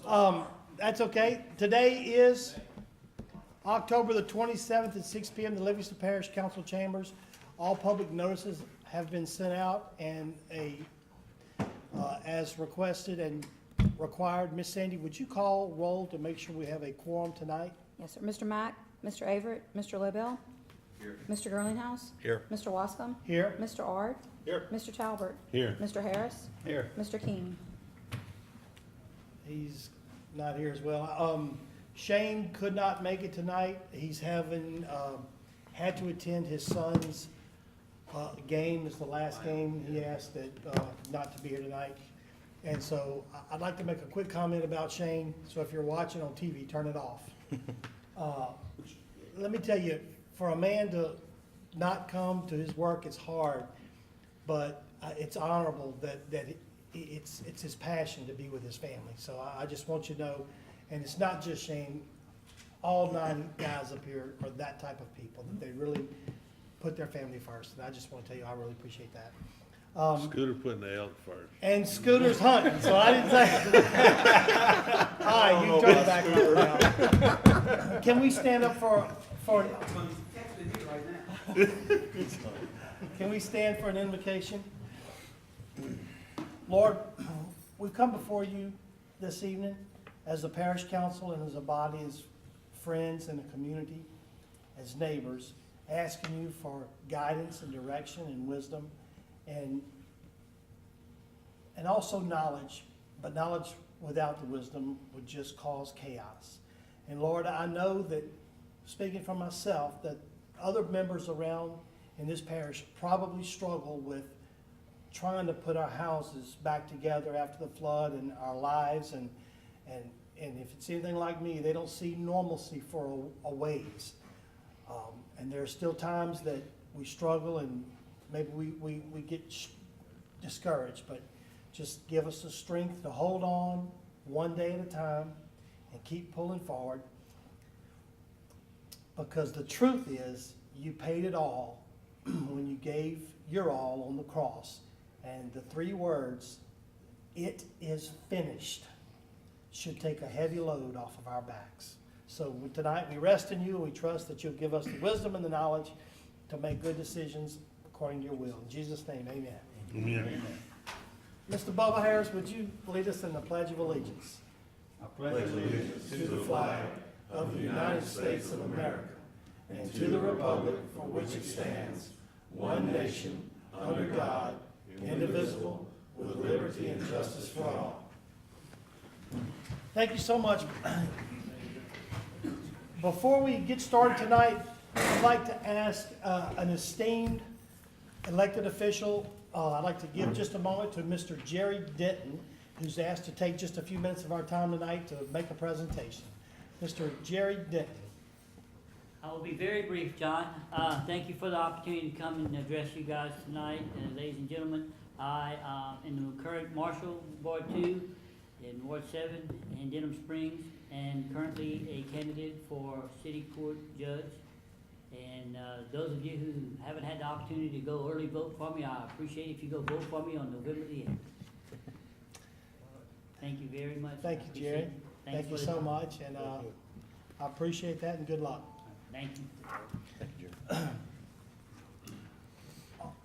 That's okay. Today is October the 27th at 6 p.m. The Livingston Parish Council chambers. All public notices have been sent out, and as requested and required. Miss Sandy, would you call roll to make sure we have a quorum tonight? Yes, sir. Mr. Mack, Mr. Averett, Mr. Lobel. Here. Mr. Girlinghouse. Here. Mr. Wascom. Here. Mr. Ard. Here. Mr. Talbert. Here. Mr. Harris. Here. Mr. King. He's not here as well. Shane could not make it tonight. He's having, had to attend his son's game. It's the last game. He asked that not to be here tonight. And so I'd like to make a quick comment about Shane. So if you're watching on TV, turn it off. Let me tell you, for a man to not come to his work, it's hard, but it's honorable that it's his passion to be with his family. So I just want you to know, and it's not just Shane, all 9 guys up here are that type of people, that they really put their family first. And I just want to tell you, I really appreciate that. Scooter putting the elk first. And Scooter's hunting, so I didn't say. All right, you turn it back around. Can we stand up for, can we stand for an invocation? Lord, we've come before you this evening as a parish council and as a body, as friends in the community, as neighbors, asking you for guidance and direction and wisdom and also knowledge, but knowledge without the wisdom would just cause chaos. And Lord, I know that, speaking for myself, that other members around in this parish probably struggle with trying to put our houses back together after the flood and our lives, and if it's anything like me, they don't see normalcy for a ways. And there are still times that we struggle and maybe we get discouraged, but just give us the strength to hold on one day at a time and keep pulling forward, because the truth is you paid it all when you gave your all on the cross. And the 3 words, "It is finished," should take a heavy load off of our backs. So tonight we rest in you, and we trust that you'll give us the wisdom and the knowledge to make good decisions according to your will. In Jesus' name, amen. Amen. Mr. Bubba Harris, would you lead us in the Pledge of Allegiance? I pledge allegiance To the flag of the United States of America and to the republic for which it stands, one nation, under God, indivisible, with liberty and justice for all. Thank you so much. Before we get started tonight, I'd like to ask an esteemed elected official, I'd like to give just a moment to Mr. Jerry Denton, who's asked to take just a few minutes of our time tonight to make a presentation. Mr. Jerry Denton. I will be very brief, John. Thank you for the opportunity to come and address you guys tonight. Ladies and gentlemen, I am the current Marshal, Ward 2 in Ward 7 in Denham Springs, and currently a candidate for City Court Judge. And those of you who haven't had the opportunity to go early vote for me, I appreciate if you go vote for me on November the 8th. Thank you very much. Thank you, Jerry. Thank you so much, and I appreciate that, and good luck. Thank you. Thank you,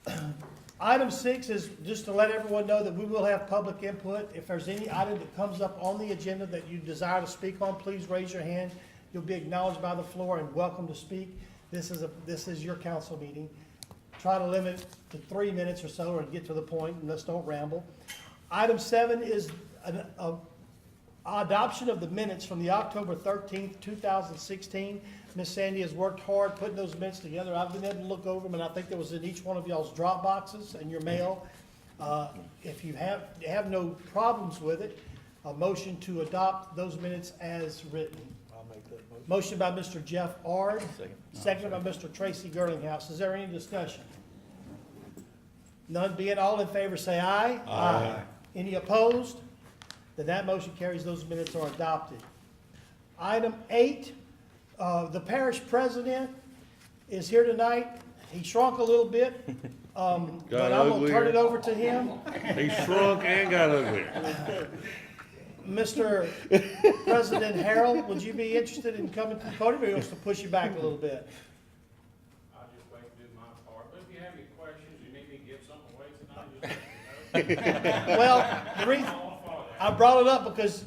Jerry. Item 6 is just to let everyone know that we will have public input. If there's any item that comes up on the agenda that you desire to speak on, please raise your hand. You'll be acknowledged by the floor and welcome to speak. This is your council meeting. Try to limit to 3 minutes or so, or get to the point, and let's don't ramble. Item 7 is an adoption of the minutes from the October 13th, 2016. Ms. Sandy has worked hard putting those minutes together. I've been able to look over them, and I think there was in each one of y'all's drop boxes and your mail. If you have no problems with it, a motion to adopt those minutes as written. I'll make that motion. Motion by Mr. Jeff Ard, Second. seconded by Mr. Tracy Girlinghouse. Is there any discussion? None being, all in favor say aye. Aye. Any opposed? Then that motion carries. Those minutes are adopted. Item 8, the parish president is here tonight. He shrunk a little bit, but I'm going to turn it over to him. He shrunk and got uglier. Mr. President Harold, would you be interested in coming to the podium, or he wants to push you back a little bit? I'll just wait to do my part, but if you have any questions, you need me to give something away tonight, just let me know. Well, the reason, All for that. I brought it up because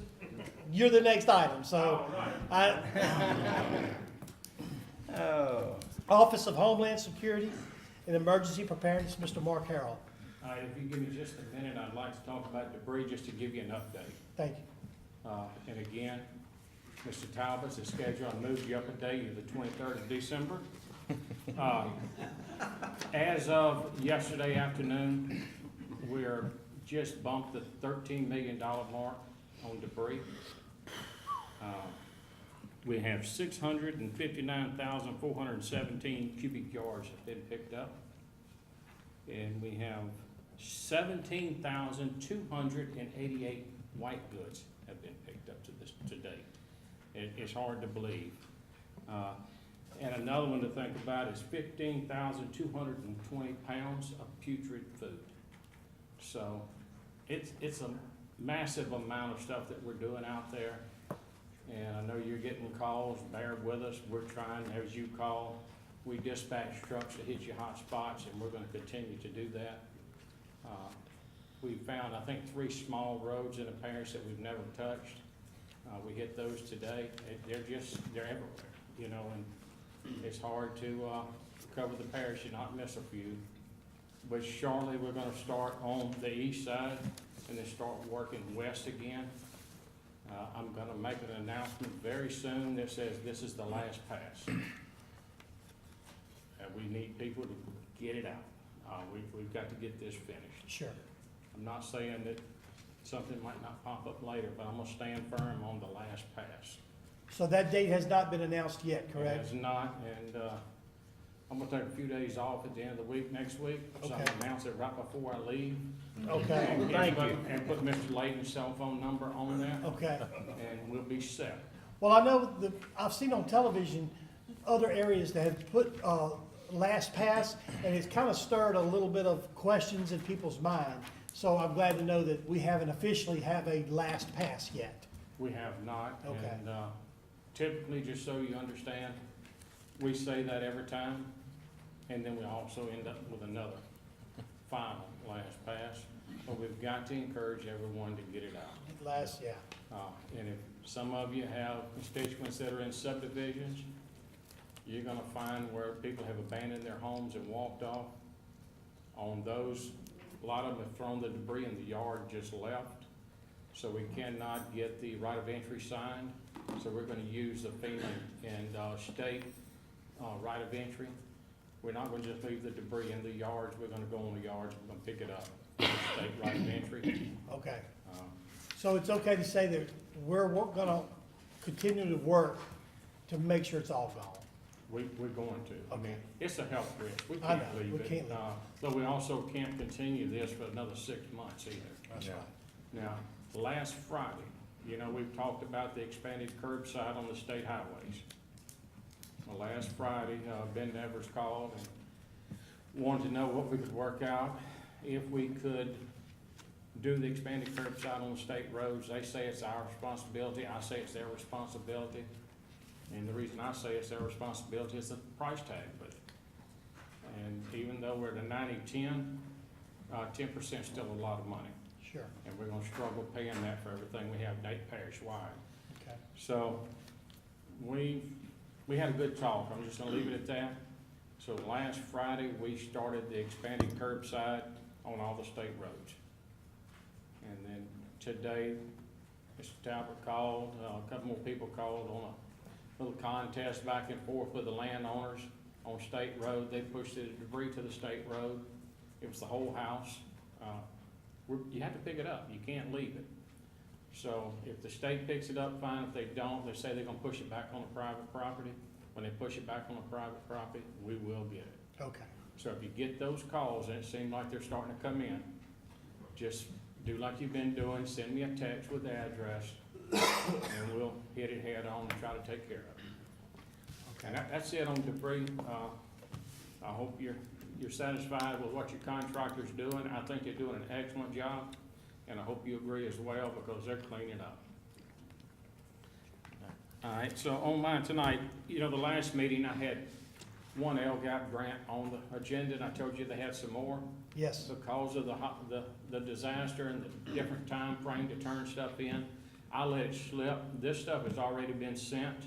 you're the next item, so. All right. Office of Homeland Security and Emergency Preparedness, Mr. Mark Harrell. If you give me just a minute, I'd like to talk about debris, just to give you an update. Thank you. And again, Mr. Talbot's is scheduled, I moved you up a day to the 23rd of December. As of yesterday afternoon, we're just bumped the $13 million mark on debris. We have 659,417 cubic yards have been picked up. And we have 17,288 white goods have been picked up to date. It's hard to believe. And another one to think about is 15,220 pounds of putrid food. So it's a massive amount of stuff that we're doing out there. And I know you're getting calls, bear with us. We're trying, as you call, we dispatch trucks to hit your hot spots, and we're gonna continue to do that. We found, I think, 3 small roads in the parish that we've never touched. We hit those today. They're everywhere, you know, and it's hard to cover the parish and not miss a few. But shortly, we're gonna start on the east side and then start working west again. I'm gonna make an announcement very soon that says this is the last pass. We need people to get it out. We've got to get this finished. Sure. I'm not saying that something might not pop up later, but I'm gonna stand firm on the last pass. So that date has not been announced yet, It correct? has not, and I'm gonna take a few days off at the end of the week next week, so I'm Okay. gonna announce it right before I leave. Okay, And put Mr. Layton's cell phone number on there, okay. and we'll be set. Well, I know I've seen on television other areas that have put, last pass, and it's kind of stirred a little bit of questions in people's mind. So I'm glad to know that we haven't officially have a last pass yet. We have not, Okay. and typically, just so you understand, we say that every time, and then we also end up with another final last pass. But we've got to encourage everyone to get it out. Last, yeah. And if some of you have constituents that are in subdivisions, you're gonna find where people have abandoned their homes and walked off. On those, a lot of them have thrown the debris in the yard, just left. So we cannot get the right of entry signed. So we're gonna use the FEMA and state right of entry. We're not gonna just leave the debris in the yards. We're gonna go on the yards, we're gonna pick it up. State right of entry. Okay. Uh, So it's okay to say that we're gonna continue to work to make sure it's all gone. We're going to. I mean, it's a health risk. We I can't know, leave we it. can't leave But we also can't continue this for another 6 months either. That's right. Now, last Friday, you know, we've talked about the expanded curbside on the state highways. Well, last Friday, Ben Nevers called and wanted to know what we could work out. If we could do the expanded curbside on the state roads, they say it's our responsibility, I say it's their responsibility. And the reason I say it's their responsibility is the price tag with it. And even though we're at a 90-10, 10% is still a lot of money. Sure. And we're gonna struggle paying that for everything we have parish wide. Okay. So, we had a good talk, I'm just gonna leave it at that. So last Friday, we started the expanded curbside on all the state roads. And then today, Mr. Talbot called, a couple more people called on a little contest back and forth with the landowners on state road. They pushed the debris to the state road. It was the whole house. You have to pick it up, you can't leave it. So if the state picks it up, fine. If they don't, they say they're gonna push it back on the private property. When they push it back on the private property, we will get it. Okay. So if you get those calls, and it seems like they're starting to come in, just do like you've been doing, send me a text with the address, and we'll hit it head on and try to take care of it. Okay. And that's it on debris. I hope you're satisfied with what your contractor's doing. I think they're doing an excellent job, and I hope you agree as well, because they're cleaning up. All right, so on mine tonight, you know, the last meeting, I had one LGAP grant on the agenda, and I told you they had some more. Yes, Because of the disaster and the different time frame to turn stuff in, I let it slip. This stuff has already been sent.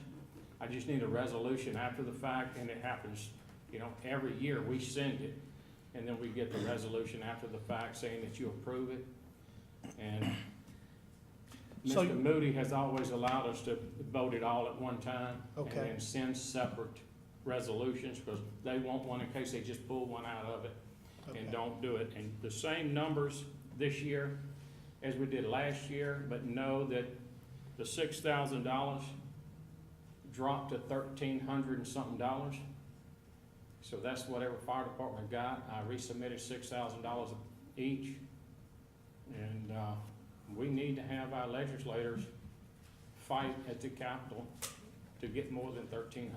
I just need a resolution after the fact, and it happens, you know, every year we send it, and then we get the resolution after the fact saying that you approve it. And So- Mr. Moody has always allowed us to vote it all at one time. Okay. And then send separate resolutions, because they want one in case they just pull one out of it okay, and don't do it. And the same numbers this year as we did last year, but know that the $6,000 dropped to $1,300 and something dollars. So that's whatever fire department got. I resubmitted $6,000 each. And, we need to have our legislators fight at the Capitol to get more than $1,300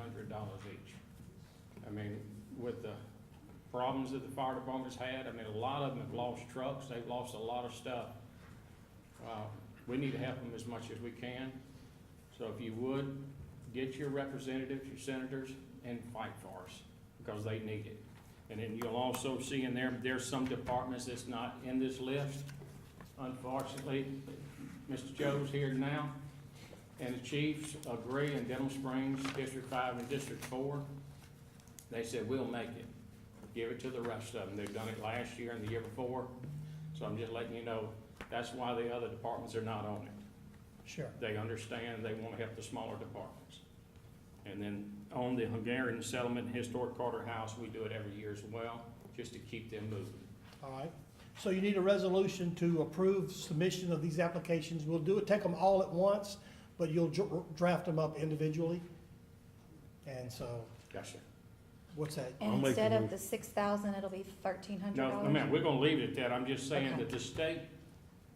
each. I mean, with the problems that the fire department's had, I mean, a lot of them have lost trucks, they've lost a lot of stuff. We need to help them as much as we can. So if you would, get your representatives, your senators, and fight for us, because they need it. And then you'll also see in there, there's some departments that's not in this list. Unfortunately, Mr. Joe's here now, and the chiefs agree in Denham Springs, District 5 and District 4. They said, we'll make it. Give it to the rest of them. They've done it last year and the year before. So I'm just letting you know, that's why the other departments are not on it. sure. They understand, they want to help the smaller departments. And then on the Hungarian Settlement and Historic Carter House, we do it every year as well, just to keep them moving. All right. So you need a resolution to approve submission of these applications. We'll do it, take them all at once, but you'll draft them up individually. And so, Yes, sir. what's that? I'll And make the instead of move. the 6,000, it'll be $1,300? No, ma'am, we're gonna leave it at that. I'm just saying Okay. that the state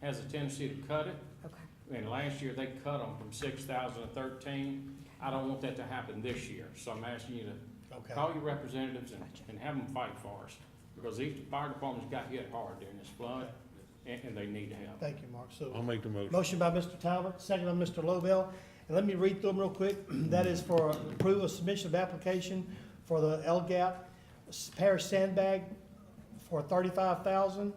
has a tendency to cut it. Okay, And last year, they cut them from 6,000 to 13. I don't want that to happen this year, so I'm asking you to Okay, call your representatives Gotcha. and have them fight for us. Because these fire departments got hit hard during this flood, and they need help. thank you, Mark. So, I'll make the motion. motion by Mr. Talbot, second by Mr. Lobel. And let me read through them real quick. That is for approval of submission of application for the LGAP Parish Sandbag for 35,000.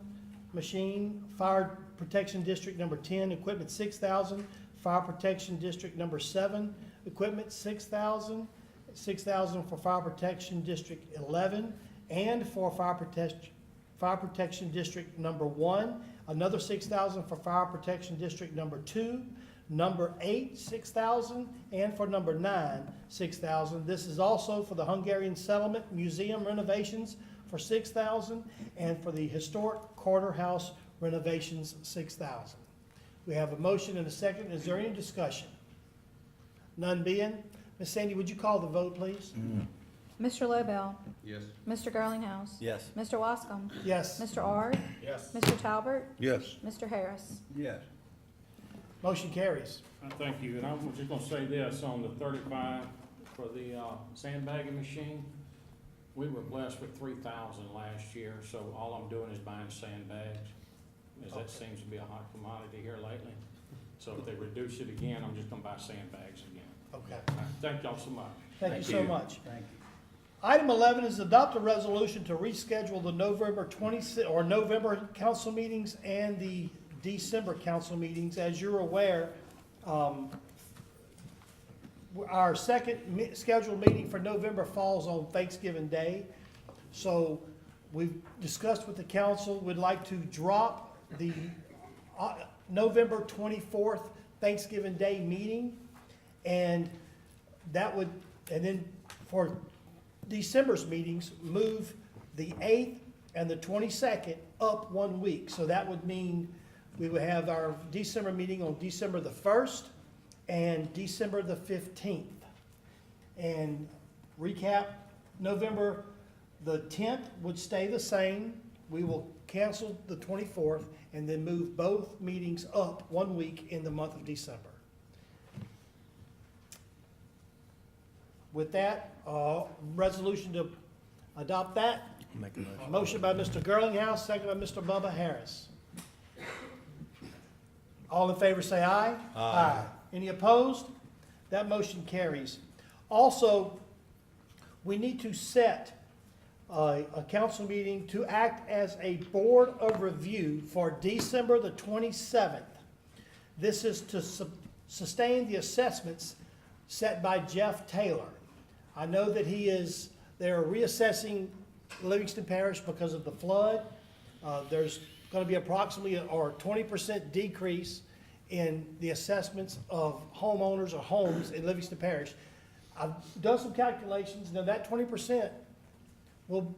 Machine, Fire Protection District Number 10, equipment 6,000. Fire Protection District Number 7, equipment 6,000. 6,000 for Fire Protection District 11, and for Fire Protection District Number 1, another 6,000 for Fire Protection District Number 2, number 8, 6,000, and for number 9, 6,000. This is also for the Hungarian Settlement Museum renovations for 6,000, and for the Historic Carter House renovations, 6,000. We have a motion and a second. Is there any discussion? None being. Ms. Sandy, would you call the vote, please? Mr. Lobel, Yes. Mr. Garlinghouse, Yes. Mr. Wascom, Yes. Mr. Ard, Yes. Mr. Talbert, Yes, Mr. Harris. Yes. Motion carries. Thank you, and I'm just gonna say this, on the 35 for the sandbagging machine, we were blessed with 3,000 last year, so all I'm doing is buying sandbags, as that seems to be a hot commodity here lately. So if they reduce it again, I'm just gonna buy sandbags again. Okay. All right, thank y'all so much. Thank you so much. Thank you. Item 11 is adopt a resolution to reschedule the November council meetings and the December council meetings. As you're aware, our second scheduled meeting for November falls on Thanksgiving Day. So we've discussed with the council, we'd like to drop the November 24th Thanksgiving Day meeting. And that would, and then for December's meetings, move the 8th and the 22nd up 1 week. So that would mean we would have our December meeting on December the 1st and December the 15th. And recap, November the 10th would stay the same. We will cancel the 24th and then move both meetings up 1 week in the month of December. With that, resolution to adopt that. Make a motion. Motion by Mr. Girlinghouse, second by Mr. Bubba Harris. All in favor say aye. Aye. Any opposed? That motion carries. Also, we need to set a council meeting to act as a board of review for December the 27th. This is to sustain the assessments set by Jeff Taylor. I know that they're reassessing Livingston Parish because of the flood. There's going to be approximately or 20% decrease in the assessments of homeowners or homes in Livingston Parish. I've done some calculations. Now that 20% will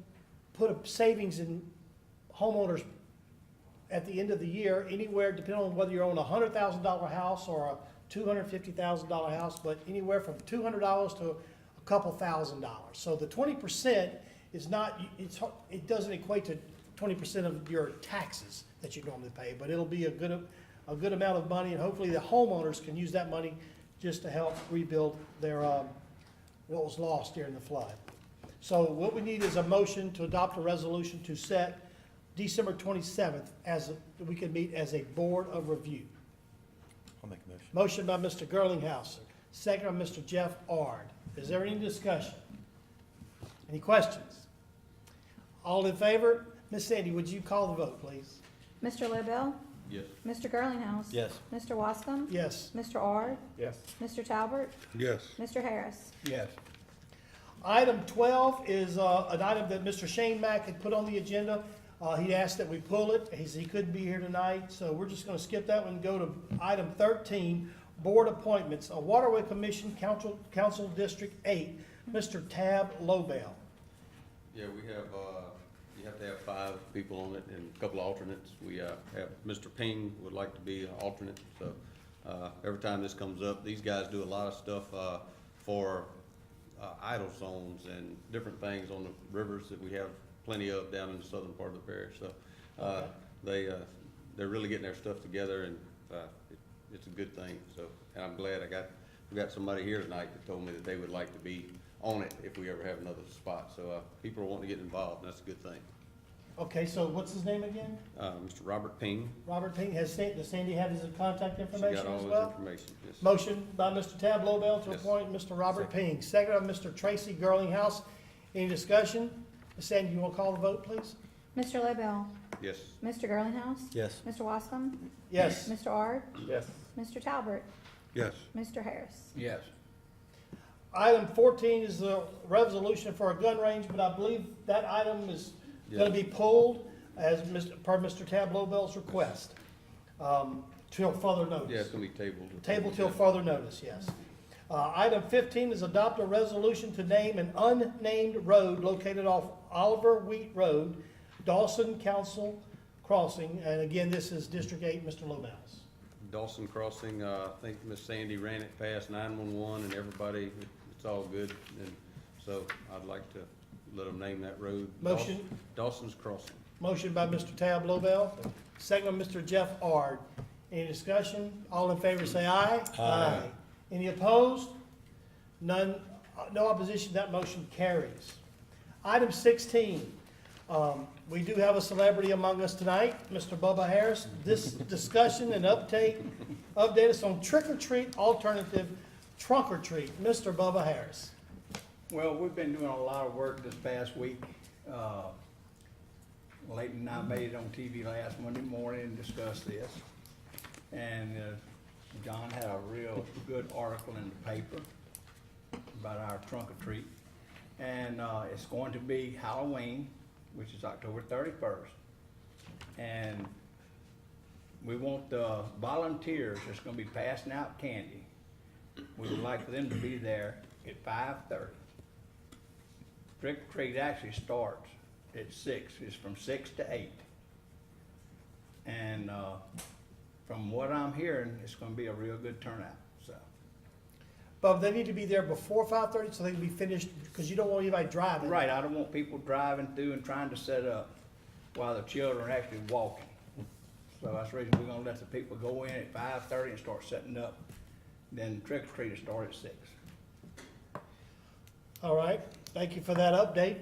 put a savings in homeowners at the end of the year, anywhere, depending on whether you're on a $100,000 house or a $250,000 house, but anywhere from $200 to a couple $1,000s. So the 20% is not, it doesn't equate to 20% of your taxes that you normally pay, but it'll be a good amount of money, and hopefully the homeowners can use that money just to help rebuild their, what was lost during the flood. So what we need is a motion to adopt a resolution to set December 27th we can meet as a board of review. I'll make a motion. Motion by Mr. Girlinghouse, second by Mr. Jeff Ard. Is there any discussion? Any questions? All in favor? Ms. Sandy, would you call the vote, please? Mr. Liddell? Yes. Mr. Girlinghouse? Yes. Mr. Wascom? Yes. Mr. Ard? Yes. Mr. Talbert? Yes. Mr. Harris? Yes. Item 12 is an item that Mr. Shane Mack had put on the agenda. He asked that we pull it. He couldn't be here tonight, so we're just going to skip that one and go to item 13, board appointments. A Waterway Commission, Council District 8, Mr. Tab Lobel. Yeah, we have, you have to have 5 people on it and a couple of alternates. We have Mr. Ping would like to be an alternate, so every time this comes up, these guys do a lot of stuff for idle zones and different things on the rivers that we have plenty of down in the southern part of the parish. So they're really getting their stuff together, and it's a good thing. So, and I'm glad we got somebody here tonight that told me that they would like to be on it if we ever have another spot. So people are wanting to get involved, and that's a good thing. Okay, so what's his name again? Mr. Robert Ping. Robert Ping. Does Sandy have his contact She information got all as his well? information. Yes. Motion by Mr. Tab Lobel to Yes. appoint Mr. Robert Ping. Second by Mr. Tracy Girlinghouse. Any discussion? Ms. Sandy, you want to call the vote, please? Mr. Liddell? Yes. Mr. Girlinghouse? Yes. Mr. Wascom? Yes. Mr. Ard? Yes. Mr. Talbert? Yes. Mr. Harris? Yes. Item 14 is the resolution for a gun range, but I believe that item is going to be pulled as per Mr. Tab Lobel's request, till further notice. Yeah, it's gonna be tabled. Table till further notice, yes. Item 15 is adopt a resolution to name an unnamed road located off Oliver Wheat Road, Dawson Council Crossing, and again, this is District 8, Mr. Lobel's. Dawson Crossing, I think Miss Sandy ran it past 911 and everybody, it's all good. And so I'd like to let them name that road. Motion. Dawson's Crossing. Motion by Mr. Tab Lobel, second by Mr. Jeff Ard. Any discussion? All in favor say aye. Aye. Any opposed? None, no opposition, that motion carries. Item 16, we do have a celebrity among us tonight, Mr. Bubba Harris. This discussion and update us on trick-or-treat alternative trunk-or-treat. Mr. Bubba Harris. Well, we've been doing a lot of work this past week. Leighton and I made it on TV last Monday morning and discussed this. And John had a real good article in the paper about our trunk or treat. And it's going to be Halloween, which is October 31st. And we want the volunteers that's gonna be passing out candy. We would like for them to be there at 5:30. Trick or treat actually starts at 6. It's from 6 to 8. And from what I'm hearing, it's gonna be a real good turnout, so. But they need to be there before 5:30 so they can be finished, because you don't want anybody driving. Right, I don't want people driving through and trying to set up while the children are actually walking. So that's the reason we're gonna let the people go in at 5:30 and start setting up. Then trick or treat will start at 6. All right, thank you for that update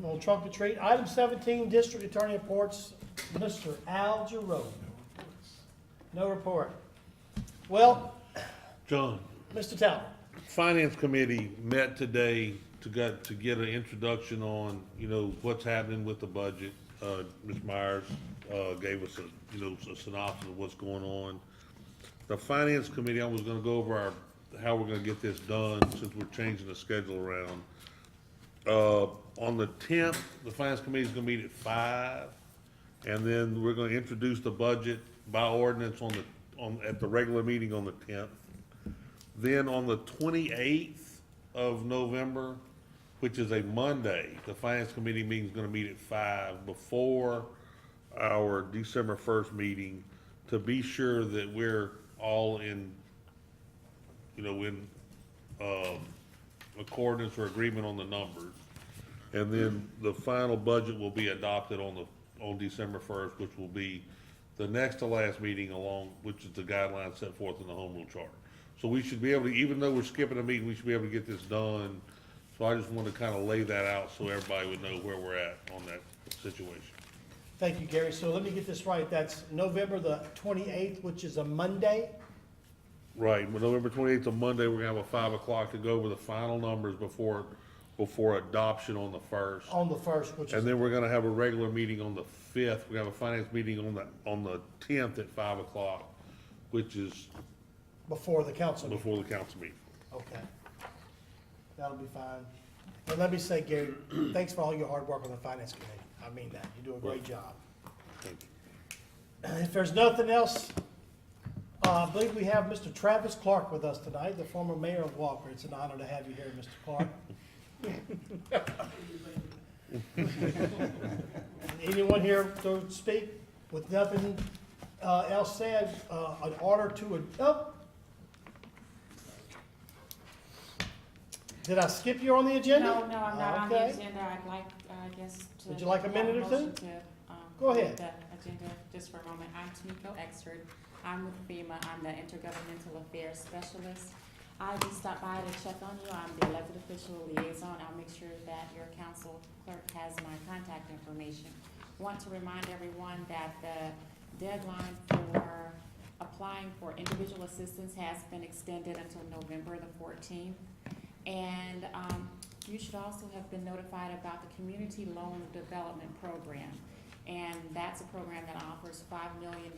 on trunk or treat. Item 17, District Attorney reports, Mr. Al Jarreau. No report. Well, John, Mr. Talbot. Finance Committee met today to get an introduction on, you know, what's happening with the budget. Ms. Myers, gave us a synopsis of what's going on. The Finance Committee, I was gonna go over how we're gonna get this done since we're changing the schedule around. On the 10th, the Finance Committee is gonna meet at 5, and then we're gonna introduce the budget by ordinance at the regular meeting on the 10th. Then on the 28th of November, which is a Monday, the Finance Committee meeting is gonna meet at 5 before our December 1st meeting to be sure that we're all in accordance or agreement on the numbers. And then the final budget will be adopted on December 1st, which will be the next to last meeting which is the guidelines set forth in the home rule charter. So we should be able to, even though we're skipping a meeting, we should be able to get this done. So I just want to kind of lay that out so everybody would know where we're at on that situation. Thank you, Gary. So let me get this right. That's November the 28th, which is a Monday. Right, but November 28th, on Monday, we're gonna have a 5 o'clock to go over the final numbers before adoption on the 1st. On the 1st, which is. And then we're gonna have a regular meeting on the 5th. We're gonna have a finance meeting on the 10th at 5 o'clock, which is Before the council meeting. before the council meeting. Okay. That'll be fine. And let me say, Gary, thanks for all your hard work on the finance committee. I mean that. You do a great job. Thank you. If there's nothing else, I believe we have Mr. Travis Clark with us tonight, the former mayor of Walker. It's an honor to have you here, Mr. Clark. Anyone here to speak? With nothing else said, an order to, did I skip you on the agenda? No, I'm not on the Okay. agenda. I'd like, I guess, to. Would you like a have minute or two? motion to, Go ahead. move the agenda just for a moment. I'm Tamiko Exford. I'm with FEMA. I'm the Intergovernmental Affairs Specialist. I just stopped by to check on you. I'm the elected official liaison. I'll make sure that your council clerk has my contact information. Want to remind everyone that the deadline for applying for individual assistance has been extended until November the 14th. And you should also have been notified about the Community Loan Development Program. And that's a program that offers $5 million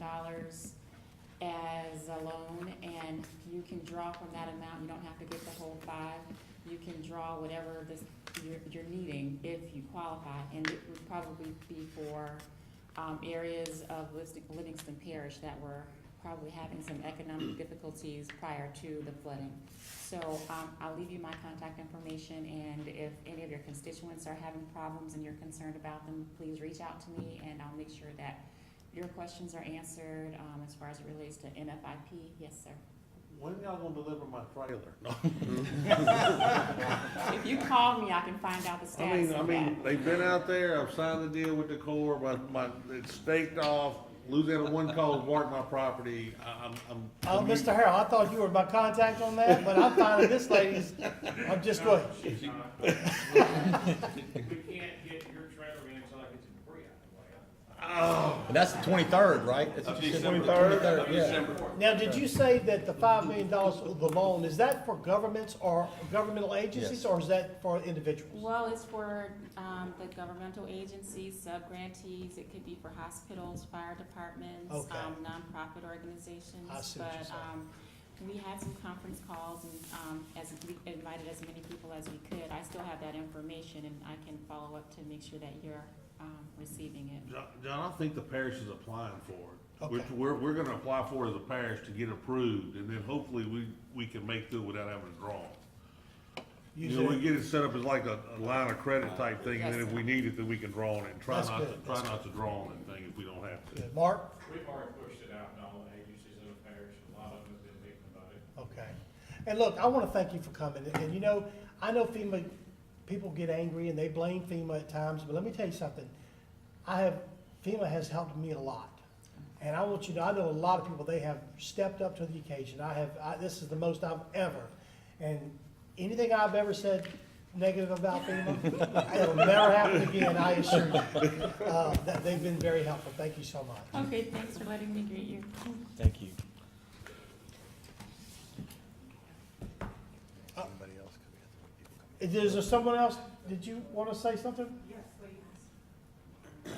as a loan, and you can draw from that amount. You don't have to get the whole 5. You can draw whatever you're needing if you qualify, and it would probably be for areas of Livingston Parish that were probably having some economic difficulties prior to the flooding. So I'll leave you my contact information, and if any of your constituents are having problems and you're concerned about them, please reach out to me, and I'll make sure that your questions are answered as far as it relates to NFIP. Yes, sir. When y'all gonna deliver my trailer? No. If you call me, I can find out the status I of mean, that. they've been out there, I've signed the deal with the Corps, it's staked off, Louisiana One calls mark my property, Oh, Mr. Harrell, I thought you were my contact on that, but I'm finding this lady's, I'm just going. We can't get your trailer in until I get the debris out of the way. And that's the 23rd, right? That's what you said, 23rd, yeah. Now, did you say that the $5 million of the loan, is that for governments or governmental agencies, Yes. or is that for individuals? Well, it's for the governmental agencies, sub-grantees. It could be for hospitals, fire departments, Okay. nonprofit organizations. I see what you're saying. We had some conference calls, and as we invited as many people as we could. I still have that information, and I can follow up to make sure that you're receiving it. John, I think the parish is applying for it. Okay. We're gonna apply for it as a parish to get approved, and then hopefully we can make through without having to draw. You know, we Usually, get it set up as like a line of credit type thing, and then if we need it, then we can draw on it, and try That's not good. to, try not to draw on that thing if we don't have to. good. Mark? We've already pushed it out to all the agencies in the parish. A lot of them have been thinking about it. Okay. And look, I want to thank you for coming. And you know, I know FEMA, people get angry and they blame FEMA at times, but let me tell you something. FEMA has helped me a lot. And I want you to know, I know a lot of people, they have stepped up to the occasion. This is the most I've ever. And anything I've ever said negative about FEMA, it'll never happen again, I assure you. That they've been very helpful. Thank you so much. Okay, thanks for letting me greet you. Thank you. Is there someone else, did you want to say something? Yes, please.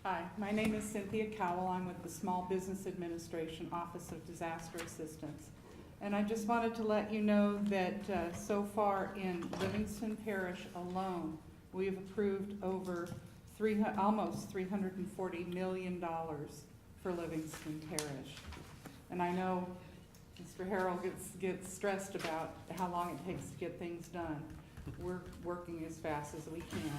Hi, my name is Cynthia Cowell. I'm with the Small Business Administration Office of Disaster Assistance. And I just wanted to let you know that so far in Livingston Parish alone, we have approved over almost $340 million for Livingston Parish. And I know Mr. Harrell gets stressed about how long it takes to get things done. We're working as fast as we can.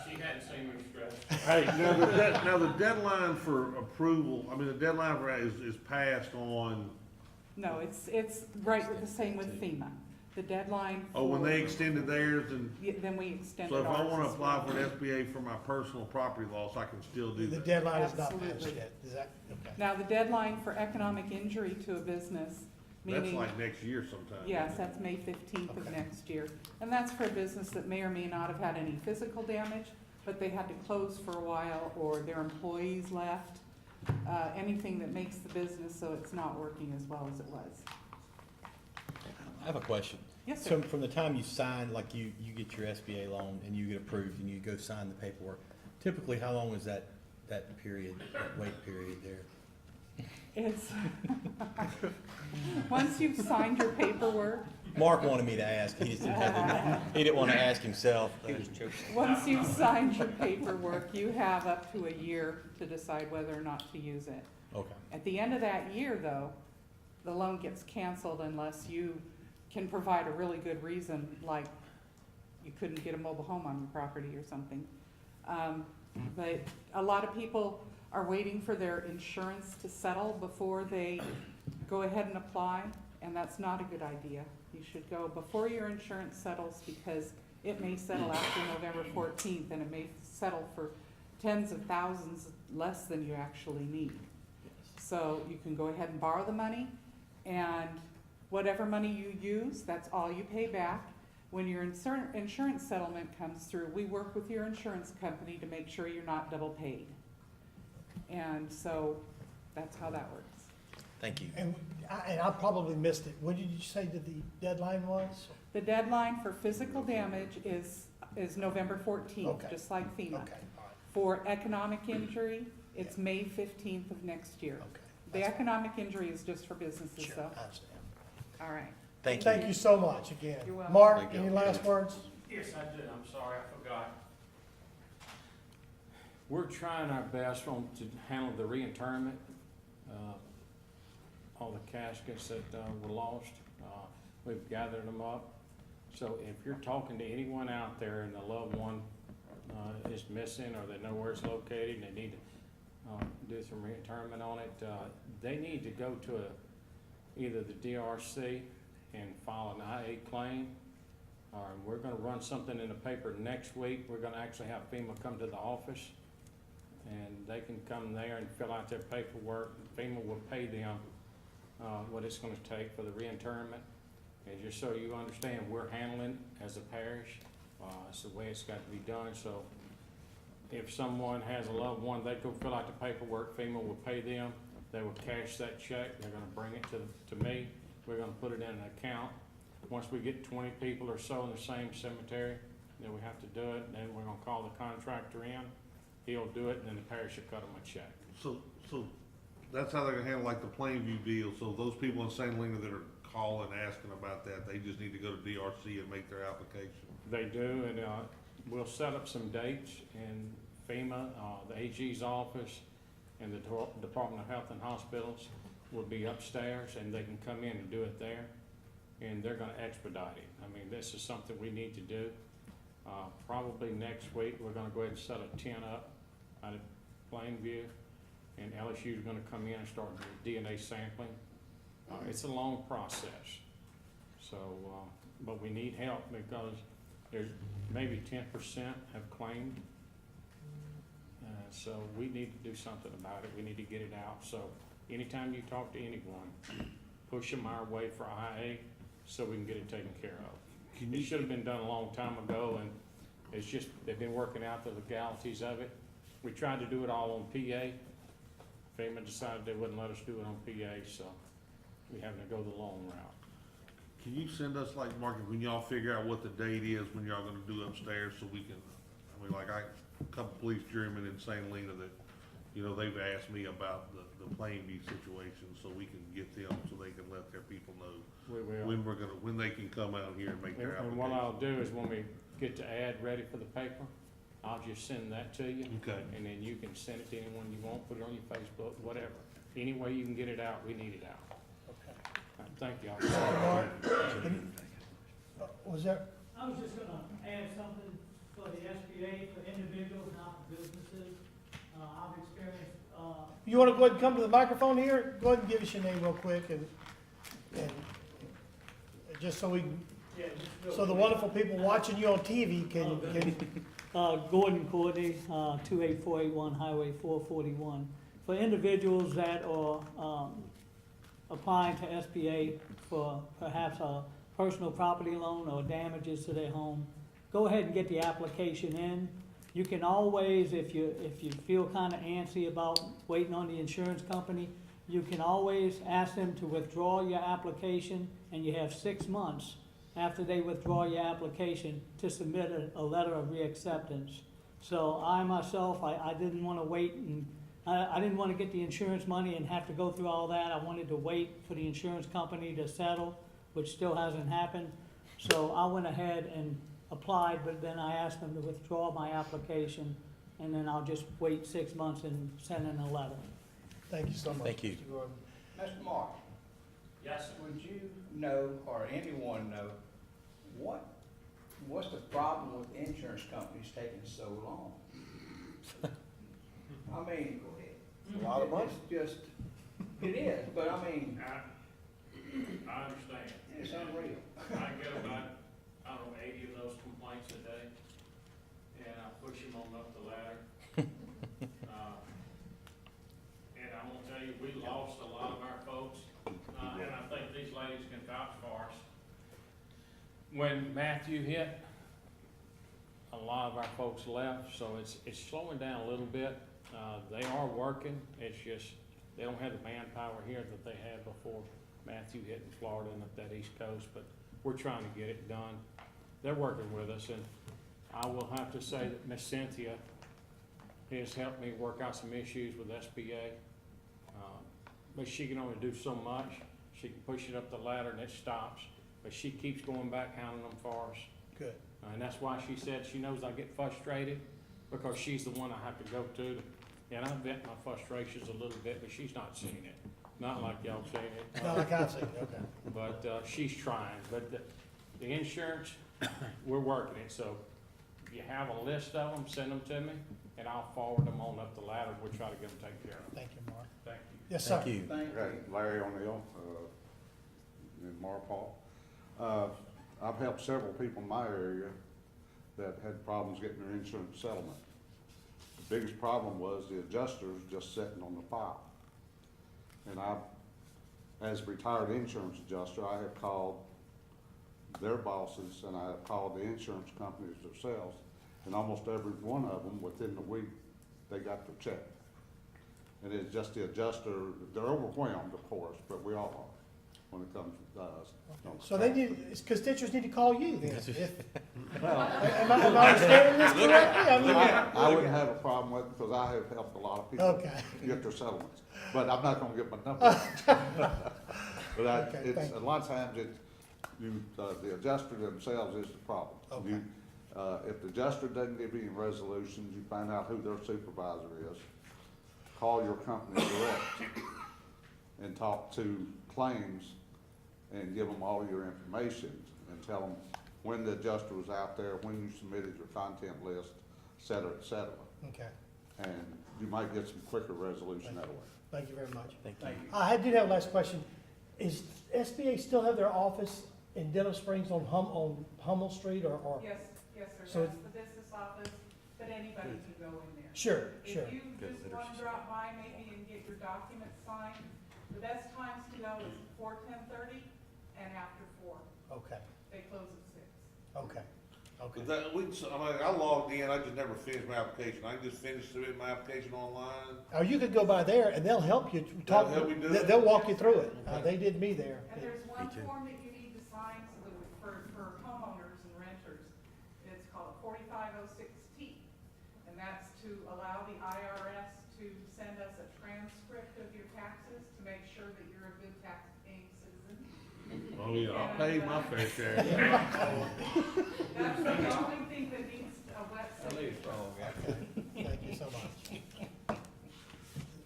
She hadn't seen me stressed. Hey, now the deadline for approval, I mean, the deadline for that is passed on, No, it's right with the same with FEMA. The deadline for. oh, when they extended theirs, and Yeah, then we extended so if ours I wanna as apply well. for an SBA for my personal property loss, I can still do The that. deadline is not passed Absolutely. yet, is that, okay. Now, the deadline for economic injury to a business, That's meaning, like next year sometime. yes, that's May 15th of Okay. next year. And that's for a business that may or may not have had any physical damage, but they had to close for a while, or their employees left. Anything that makes the business so it's not working as well as it was. I have a question. Yes, So sir. from the time you sign, like you get your SBA loan and you get approved and you go sign the paperwork, typically how long is that period, that wait period there? It's, once you've signed your paperwork, Mark wanted me to ask, he just didn't have, he didn't want to ask himself. once you've signed your paperwork, you have up to a year to decide whether or not to use it. Okay, At the end of that year, though, the loan gets canceled unless you can provide a really good reason, like you couldn't get a mobile home on your property or something. But a lot of people are waiting for their insurance to settle before they go ahead and apply, and that's not a good idea. You should go before your insurance settles, because it may settle after November 14th, and it may settle for tens of thousands less than you actually need. So you can go ahead and borrow the money, and whatever money you use, that's all you pay back. When your insurance settlement comes through, we work with your insurance company to make sure you're not double paid. And so that's how that works. thank you. And I probably missed it. What did you say that the deadline was? The deadline for physical damage is November 14th, Okay. just like FEMA. Okay, all right, For economic injury, it's May 15th of next year. okay. The That's fine. economic injury is just for businesses, Sure, though. I understand. All right. Thank you. Thank you so much again. You're welcome. Mark, Thank you. any last words? Yes, I did, I'm sorry, I forgot. We're trying our best to handle the reinterment, all the caskets that were lost. We've gathered them up. So if you're talking to anyone out there and the loved one is missing, or they know where it's located, and they need to do some reinterment on it, they need to go to either the DRC and file an IA claim, or we're gonna run something in the paper next week. We're gonna actually have FEMA come to the office, and they can come there and fill out their paperwork. FEMA will pay them what it's gonna take for the reinterment. And just so you understand, we're handling as a parish. It's the way it's got to be done. So if someone has a loved one, they go fill out the paperwork, FEMA will pay them. They will cash that check. They're gonna bring it to me. We're gonna put it in an account. Once we get 20 people or so in the same cemetery, then we have to do it. Then we're gonna call the contractor in. He'll do it, and then the parish will cut them a check. So that's how they're gonna handle like the Plainview deal, so those people in St. Helena that are calling, asking about that, they just need to go to DRC and make their application. They do, and we'll set up some dates in FEMA, the AG's office, and the Department of Health and Hospitals will be upstairs, and they can come in and do it there, and they're gonna expedite it. I mean, this is something we need to do. Probably next week, we're gonna go ahead and set a tent up out at Plainview, and LSU's gonna come in and start doing DNA sampling. It's a long process, so, but we need help, because there's maybe 10% have claimed. So we need to do something about it. We need to get it out. So anytime you talk to anyone, push them our way for IA so we can get it taken care of. It should have been done a long time ago, and it's just, they've been working out the legalities of it. We tried to do it all on PA. FEMA decided they wouldn't let us do it on PA, so we having to go the long route. Can you send us, like, Mark, when y'all figure out what the date is, when y'all gonna do upstairs, so we can, I mean, like, a couple police jurymen in St. Helena that, you know, they've asked me about the Plainview situation, so we can get them, so they can let their people know We will. when they can come out here and make their And application. what I'll do is when we get the ad ready for the paper, I'll just send that to you. Okay. And then you can send it to anyone you want, put it on your Facebook, whatever. Any way you can get it out, we need it out. Okay. Thank y'all. Mark, was there, I was just gonna add something for the SBA, for individuals, not for businesses. I've experienced, you wanna go ahead and come to the microphone here? Go ahead and give us your name real quick and just so we, so the wonderful people watching you on TV can, Gordon Courtney, 28481 Highway 441. For individuals that are applying to SBA for perhaps a personal property loan or damages to their home, go ahead and get the application in. You can always, if you feel kind of antsy about waiting on the insurance company, you can always ask them to withdraw your application, and you have 6 months after they withdraw your application to submit a letter of reacceptance. So I myself, I didn't want to wait, and I didn't want to get the insurance money and have to go through all that. I wanted to wait for the insurance company to settle, which still hasn't happened. So I went ahead and applied, but then I asked them to withdraw my application, and then I'll just wait 6 months and send in a letter. thank you so much. Thank you. Mr. Gordon. Mr. Mark, Yes, sir. would you know, or anyone know, what's the problem with insurance companies taking so long? I mean, A lot of money. it's just, it is, but I mean, I understand. it's unreal. I get about, I don't know, 80 of those complaints a day, and I push them on up the ladder. And I'm gonna tell you, we lost a lot of our folks, and I think these ladies can vouch for us. When Matthew hit, a lot of our folks left, so it's slowing down a little bit. They are working, it's just, they don't have the manpower here that they had before Matthew hit in Florida and up that East Coast, but we're trying to get it done. They're working with us, and I will have to say that Miss Cynthia has helped me work out some issues with SBA. But she can only do so much. She can push it up the ladder and it stops, but she keeps going back hounding them for us. Good. And that's why she said she knows I get frustrated, because she's the one I have to go to. And I vent my frustrations a little bit, but she's not seeing it. Not like y'all seeing it. Not like I see, okay. But she's trying. But the insurance, we're working it. So if you have a list of them, send them to me, and I'll forward them on up the ladder. We'll try to get them taken care of. Thank you, Mark. Thank you. Yes, sir. Thank you. Thank you. Okay, Larry O'Neill, in Marpole. I've helped several people in my area that had problems getting their insurance settlement. The biggest problem was the adjusters just sitting on the file. And as a retired insurance adjuster, I have called their bosses and I have called the insurance companies themselves, and almost every one of them, within the week, they got their check. And it's just the adjuster, they're overwhelmed, of course, but we all are when it comes to us. So they need, constituents need to call you then. If- Well, Am I understanding this correctly? I mean, I wouldn't have a problem with it because I have helped a lot of people Okay. get their settlements. But I'm not gonna get my number. But Okay, it's, thank a lot of times it's, the adjuster themselves is the problem. Okay. You, if the adjuster doesn't give you any resolutions, you find out who their supervisor is, call your company direct and talk to claims and give them all your information and tell them when the adjuster was out there, when you submitted your content list, et cetera, et cetera. Okay, And you might get some quicker resolution that way. thank you very much. Thank you. Thank you. I did have a last question. Is SBA still have their office in Denham Springs on Hummel Street or? Yes, yes, So- sir, that's the business office, but anybody can go in there. Sure, sure. If you just want to drop by maybe and get your documents signed, the best times to go is before 10:30 and after 4. Okay, They close at 6. okay. Okay. But that, I logged in, I just never finished my application. I can just finish submitting my application online. Or you could go by there and they'll help you talk, They'll help me do it? they'll walk you through it. They did me there. And there's one too. form that you need to sign so that for homeowners and renters, it's called 4506T. And that's to allow the IRS to send us a transcript of your taxes to make sure that you're a good tax paying citizen. Oh, yeah, I'll pay my fair share. That's the only thing that needs a wet signature. Thank you so much.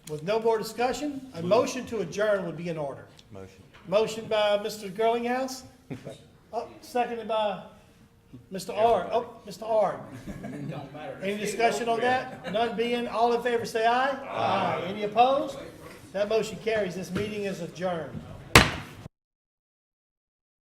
With no more discussion, a motion to adjourn would be in order. Motion. Motion by Mr. Girlinghouse, seconded by Mr. Ard. Oh, Mr. Ard. Any discussion on that? None being, all in favor say aye. Aye. Any opposed? That motion carries. This meeting is adjourned.